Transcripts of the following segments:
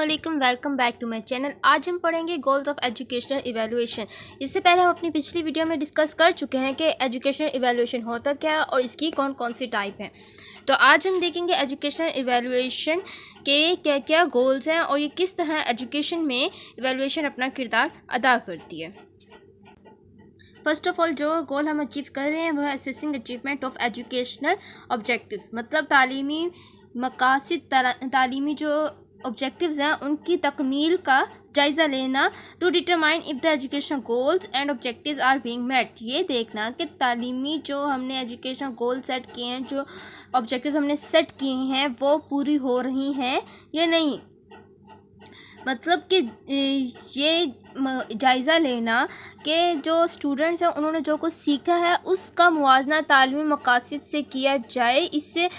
अस्सलामुअलैकुम, welcome back to my channel. आज हम पढ़ेंगे गोल्स ऑफ एजुकेशनल इवैल्यूएशन। इससे पहले हम अपनी पिछली वीडियो में डिस्कस कर चुके हैं कि एजुकेशनल इवैल्यूएशन होता क्या है और इसकी कौन कौन सी टाइप हैं। तो आज हम देखेंगे एजुकेशनल इवैल्यूएशन के क्या क्या गोल्स हैं और ये किस तरह एजुकेशन में इवैल्यूएशन अपना किरदार अदा करती है। फर्स्ट ऑफ ऑल जो गोल हम अचीव कर रहे हैं वो है assessing achievement of educational objectives, मतलब तालीमी मकासद, तालीमी जो ऑब्जेक्टिव्स हैं उनकी तकमील का जायज़ा लेना। To determine if the education goals and objectives are being met, ये देखना कि तालीमी जो हमने एजुकेशन गोल सेट किए हैं, जो ऑब्जेक्टिव्स हमने सेट किए हैं वो पूरी हो रही हैं या नहीं। मतलब कि ये जायज़ा लेना कि जो स्टूडेंट्स हैं उन्होंने जो कुछ सीखा है उसका मुवाजना तालीमी मकासद से किया जाए। इससे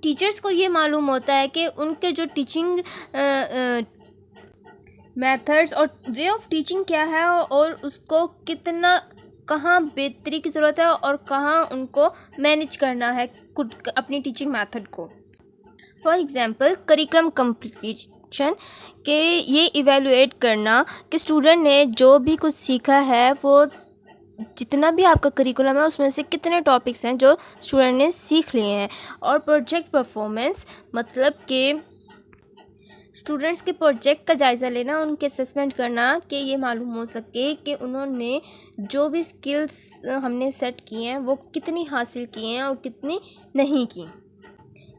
टीचर्स को ये मालूम होता है कि उनके जो टीचिंग मेथड्स और वे ऑफ टीचिंग क्या है और उसको कितना कहाँ बेहतरी की ज़रूरत है और कहाँ उनको मैनेज करना है अपनी टीचिंग मेथड को। फॉर एग्ज़ाम्पल करिकुलम कंप्लीशन के ये इवेलुएट करना कि स्टूडेंट ने जो भी कुछ सीखा है वो जितना भी आपका करिकुलम है उसमें से कितने टॉपिक्स हैं जो स्टूडेंट ने सीख लिए हैं। और प्रोजेक्ट परफॉर्मेंस, मतलब कि स्टूडेंट्स के प्रोजेक्ट का जायज़ा लेना, उनके असेसमेंट करना कि ये मालूम हो सके कि उन्होंने जो भी स्किल्स हमने सेट किए हैं वो कितनी हासिल की हैं और कितनी नहीं की।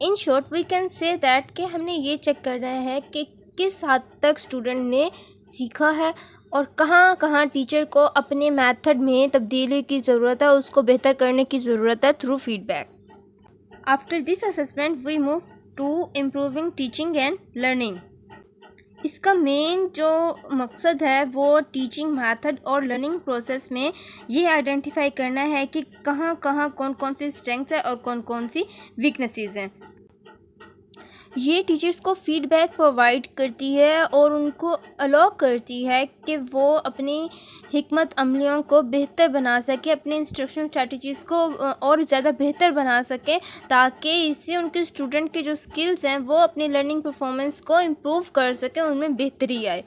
In short we can say that कि हमने ये चेक करना है कि किस हद तक स्टूडेंट ने सीखा है और कहाँ कहाँ टीचर को अपने मेथड में तब्दीली की ज़रूरत है, उसको बेहतर करने की ज़रूरत है through feedback. After this assessment we move to improving teaching and learning. इसका मेन जो मकसद है वो टीचिंग मेथड और लर्निंग प्रोसेस में ये आइडेंटिफाई करना है कि कहाँ कहाँ कौन कौन सी स्ट्रेंथ्स है और कौन कौन सी वीकनेसेस हैं। ये टीचर्स को फीडबैक प्रोवाइड करती है और उनको अलाउ करती है कि वो अपनी हिकमत अमलियों को बेहतर बना सके, अपने इंस्ट्रक्शन स्ट्रैटेजीज़ को और ज़्यादा बेहतर बना सके, ताकि इससे उनके स्टूडेंट के जो स्किल्स हैं वो अपनी लर्निंग परफॉर्मेंस को इम्प्रूव कर सकें, उनमें बेहतरी आए।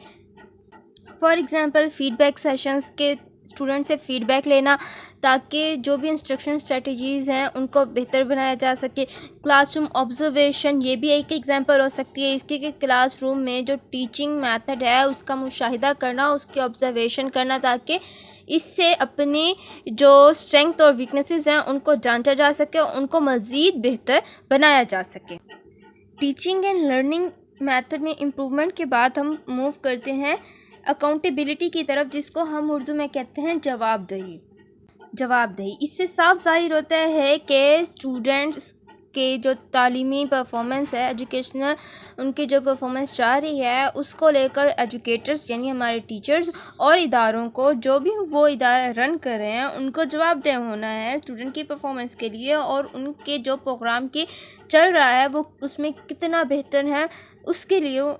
फॉर एग्ज़ाम्पल फीडबैक सेशंस के स्टूडेंट से फ़ीडबैक लेना ताकि जो भी इंस्ट्रक्शन स्ट्रेटजीज़ हैं उनको बेहतर बनाया जा सके। क्लासरूम ऑब्जर्वेशन ये भी एक एग्जांपल हो सकती है इसकी कि क्लासरूम में जो टीचिंग मेथड है उसका मुशाहिदा करना, उसकी ऑब्जर्वेशन करना, ताकि इससे अपनी जो स्ट्रेंथ और वीकनेसेस हैं उनको जांचा जा सके, उनको मज़ीद बेहतर बनाया जा सके। टीचिंग एंड लर्निंग मेथड में इम्प्रूवमेंट के बाद हम मूव करते हैं अकाउंटेबिलिटी की तरफ, जिसको हम उर्दू में कहते हैं जवाबदेही। इससे साफ ज़ाहिर होता है कि स्टूडेंट्स के जो तालीमी परफॉर्मेंस है, एजुकेशनल उनकी जो परफॉर्मेंस जा रही है उसको लेकर एजुकेटर्स यानी हमारे टीचर्स और इदारों को, जो भी वो इदारा रन कर रहे हैं, उनको जवाबदेह होना है स्टूडेंट की परफॉर्मेंस के लिए और उनके जो प्रोग्राम की चल रहा है वो उसमें कितना बेहतर है उसके लिए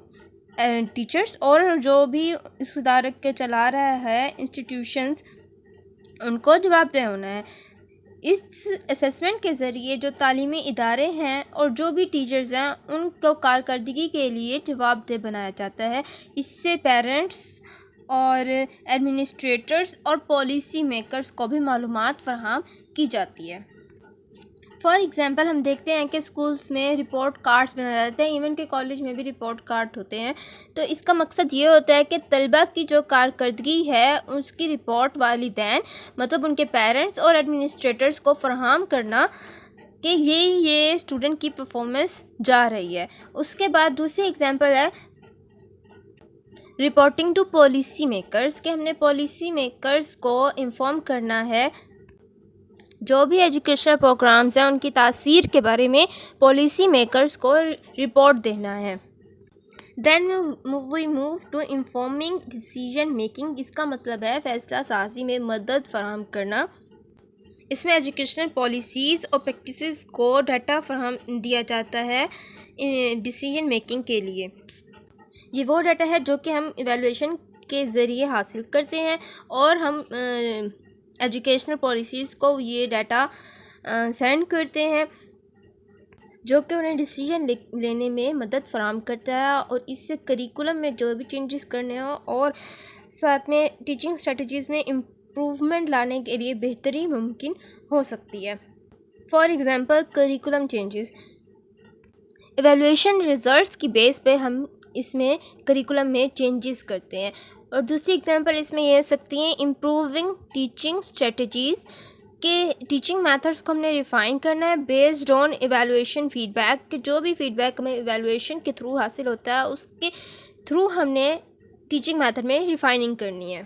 टीचर्स और जो भी इस इदारे के चला रहा है इंस्टीट्यूशंस, उनको जवाबदेह होना है। इस असेसमेंट के ज़रिए जो तालीमी इदारे हैं और जो भी टीचर्स हैं उनको कारकर्दगी के लिए जवाबदेह बनाया जाता है। इससे पेरेंट्स और एडमिनिस्ट्रेटर्स और पॉलिसी मेकर्स को भी मालूमात फराहम की जाती है। फॉर एग्ज़ाम्पल हम देखते हैं कि स्कूल्स में रिपोर्ट कार्ड्स बनाए जाते हैं, इवन के कॉलेज में भी रिपोर्ट कार्ड होते हैं। तो इसका मकसद ये होता है कि तलबा की जो कारकर्दगी है उसकी रिपोर्ट वालिदैन, मतलब उनके पेरेंट्स और एडमिनिस्ट्रेटर्स को फराहम करना कि ये स्टूडेंट की परफॉर्मेंस जा रही है। उसके बाद दूसरी एग्ज़ाम्पल है रिपोर्टिंग टू पॉलिसी मेकर्स, कि हमने पॉलिसी मेकर्स को इन्फॉर्म करना है जो भी एजुकेशनल प्रोग्राम्स हैं उनकी तासीर के बारे में पॉलिसी मेकर्स को रिपोर्ट देना है। Then we move to informing decision making. इसका मतलब है फ़ैसला साजी में मदद फराहम करना। इसमें एजुकेशनल पॉलिसीज़ और प्रैक्टिसेस को डाटा फराहम दिया जाता है डिसीजन मेकिंग के लिए। ये वो डाटा है जो कि हम इवैल्यूएशन के ज़रिए हासिल करते हैं और हम एजुकेशनल पॉलिसीज़ को ये डाटा सेंड करते हैं। جو کہ انہیں ڈیسیجن لینے میں مدد فراہم کرتا ہے، اور اس سے کریکولم میں جو بھی چینجز کرنے ہوں اور ساتھ میں ٹیچنگ اسٹریٹجیز میں امپروومنٹ لانے کے لیے بہتری ممکن ہو سکتی ہے۔ For example curriculum changes, evaluation results کی بیس پہ ہم اس میں کریکولم میں چینجز کرتے ہیں۔ اور دوسری ایگزامپل اس میں یہ ہو سکتی ہیں امپروونگ ٹیچنگ اسٹریٹجیز، کہ ٹیچنگ میتھڈس کو ہم نے ریفائن کرنا ہے based on evaluation feedback, کہ جو بھی فیڈ بیک ہمیں ایویلویشن کے تھرو حاصل ہوتا ہے اس کے تھرو ہم نے ٹیچنگ میتھڈ میں ریفائننگ کرنی ہے۔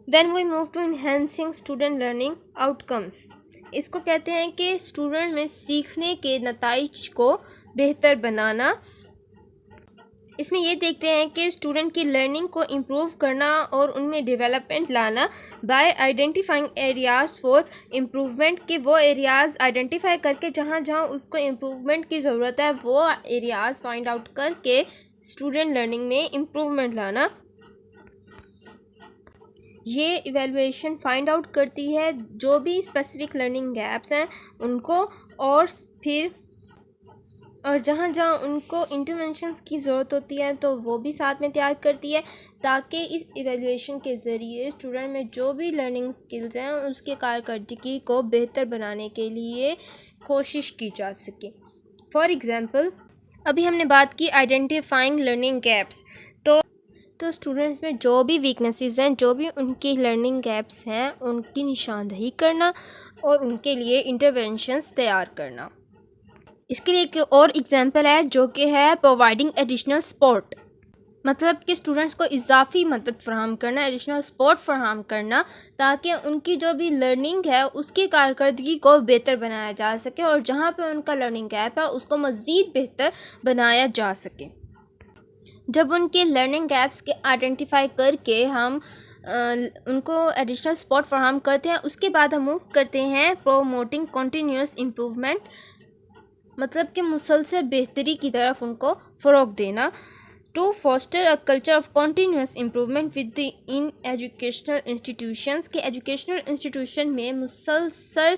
Then we move to enhancing student learning آؤٹ کمس، اس کو کہتے ہیں کہ اسٹوڈنٹ میں سیکھنے کے نتائج کو بہتر بنانا۔ اس میں یہ دیکھتے ہیں کہ اسٹوڈنٹ کی لرننگ کو امپروو کرنا اور ان میں ڈیولپمنٹ لانا by identifying areas for improvement, کہ وہ ایریاز آئیڈینٹیفائی کر کے جہاں جہاں اس کو امپروومنٹ کی ضرورت ہے وہ ایریاز فائنڈ آؤٹ کر کے اسٹوڈنٹ لرننگ میں امپروومنٹ لانا۔ یہ ایویلویشن فائنڈ آؤٹ کرتی ہے جو بھی اسپیسیفک لرننگ گیپس ہیں ان کو، اور جہاں جہاں ان کو انٹرونشنس کی ضرورت ہوتی ہے تو وہ بھی ساتھ میں تیار کرتی ہے، تاکہ اس ایویلویشن کے ذریعے اسٹوڈنٹ میں جو بھی لرننگ سکلز ہیں اس کے کارکردگی کو بہتر بنانے کے لیے کوشش کی جا سکے۔ فار ایگزامپل ابھی ہم نے بات کی آئیڈینٹیفائنگ لرننگ گیپس، تو اسٹوڈنٹس میں جو بھی ویکنیسز ہیں، جو بھی ان کی لرننگ گیپس ہیں ان کی نشاندہی کرنا اور ان کے لیے انٹرونشنس تیار کرنا۔ اس کے لیے ایک اور ایگزامپل ہے جو کہ ہے پرووائڈنگ ایڈیشنل سپورٹ، مطلب کہ اسٹوڈنٹس کو اضافی مدد فراہم کرنا، ایڈیشنل سپورٹ فراہم کرنا، تاکہ ان کی جو بھی لرننگ ہے اس کی کارکردگی کو بہتر بنایا جا سکے، اور جہاں پہ ان کا لرننگ گیپ ہے اس کو مزید بہتر بنایا جا سکے۔ جب ان کے لرننگ گیپس کے آئیڈینٹیفائی کر کے ہم ان کو ایڈیشنل سپورٹ فراہم کرتے ہیں، اس کے بعد ہم موو کرتے ہیں پروموٹنگ کنٹینیوس امپروومنٹ، مطلب کہ مسلسل بہتری کی طرف ان کو فروغ دینا۔ To foster a culture of continuous improvement within educational institutions, کہ ایجوکیشنل انسٹیٹیوشن میں مسلسل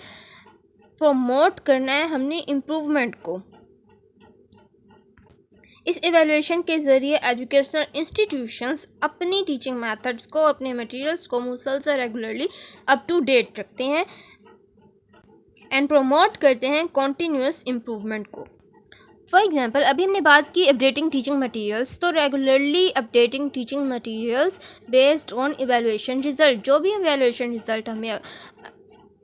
پروموٹ کرنا ہے ہم نے امپروومنٹ کو۔ اس ایویلویشن کے ذریعے ایجوکیشنل انسٹیٹیوشنس اپنی ٹیچنگ میتھڈس کو، اپنے مٹیریلس کو مسلسل ریگولرلی اپ ٹو ڈیٹ رکھتے ہیں اینڈ پروموٹ کرتے ہیں کنٹینیوس امپروومنٹ کو۔ فار ایگزامپل ابھی ہم نے بات کی اپڈیٹنگ ٹیچنگ مٹیریلس، تو regularly updating teaching materials based on evaluation result, جو بھی ایویلویشن ریزلٹ ہمیں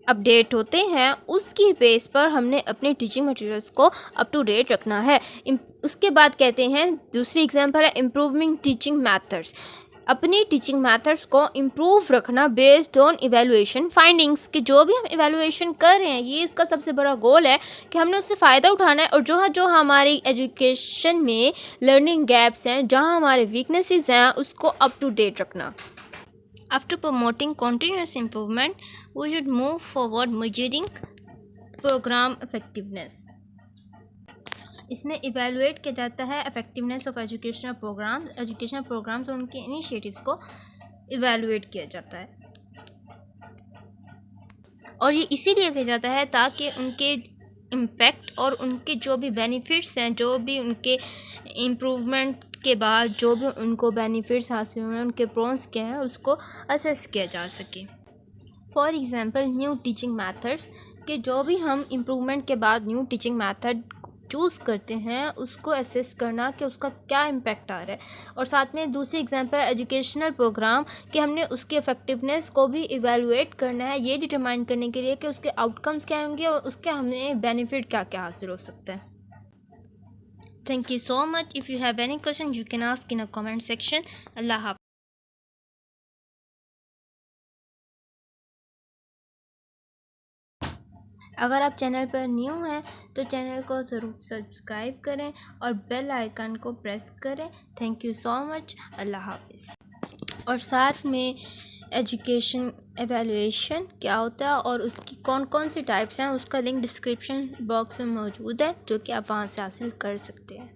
اپڈیٹ ہوتے ہیں اس کی بیس پر ہم نے اپنے ٹیچنگ مٹیریلس کو اپ ٹو ڈیٹ رکھنا ہے۔ اس کے بعد کہتے ہیں دوسری ایگزامپل ہے امپروونگ ٹیچنگ میتھڈس، اپنی ٹیچنگ میتھڈس کو امپروو رکھنا بیسڈ آن ایویلویشن فائنڈنگس، کہ جو بھی ہم ایویلویشن کر رہے ہیں یہ اس کا سب سے بڑا گول ہے کہ ہم نے اس سے فائدہ اٹھانا ہے، اور جو ہماری ایجوکیشن میں لرننگ گیپس ہیں، جہاں ہمارے ویکنیسز ہیں اس کو اپ ٹو ڈیٹ رکھنا۔ After promoting continuous improvement, we should move forward measuring program effectiveness. اس میں ایویلویٹ کیا جاتا ہے effectiveness of educational programs اور ان کے initiatives کو ایویلویٹ کیا جاتا ہے، اور یہ اسی لیے کیا جاتا ہے تاکہ ان کے امپیکٹ اور ان کے جو بھی بینیفٹس ہیں، جو بھی ان کے امپروومنٹ کے بعد جو بھی ان کو بینیفٹس حاصل ہوئے ہیں، ان کے پرونس کیا ہیں اس کو اسیس کیا جا سکے۔ For example new teaching methods, کہ جو بھی ہم امپروومنٹ کے بعد نیو ٹیچنگ میتھڈ چوز کرتے ہیں اس کو اسیس کرنا کہ اس کا کیا امپیکٹ آ رہا ہے، اور ساتھ میں دوسری ایگزامپل ایجوکیشنل پروگرام، کہ ہم نے اس کے افیکٹونیس کو بھی ایویلویٹ کرنا ہے یہ ڈٹرمائن کرنے کے لیے کہ اس کے آؤٹ کمس کیا ہوں گے اور اس کے ہمیں بینیفٹ کیا کیا حاصل ہو سکتا ہے۔ Thank you so much. If you have any question, you can ask in a comment section. Allah Hafiz. اگر آپ چینل پر نیو ہیں تو چینل کو ضرور سبسکرائب کریں اور بیل آئیکن کو پریس کریں۔ تھینک یو سو مچ، اللہ حافظ۔ اور ساتھ میں ایجوکیشن ایویلویشن کیا ہوتا ہے اور اس کی کون کون سی ٹائپس ہیں اس کا لنک ڈسکرپشن باکس میں موجود ہے، جو کہ آپ وہاں سے حاصل کر سکتے ہیں۔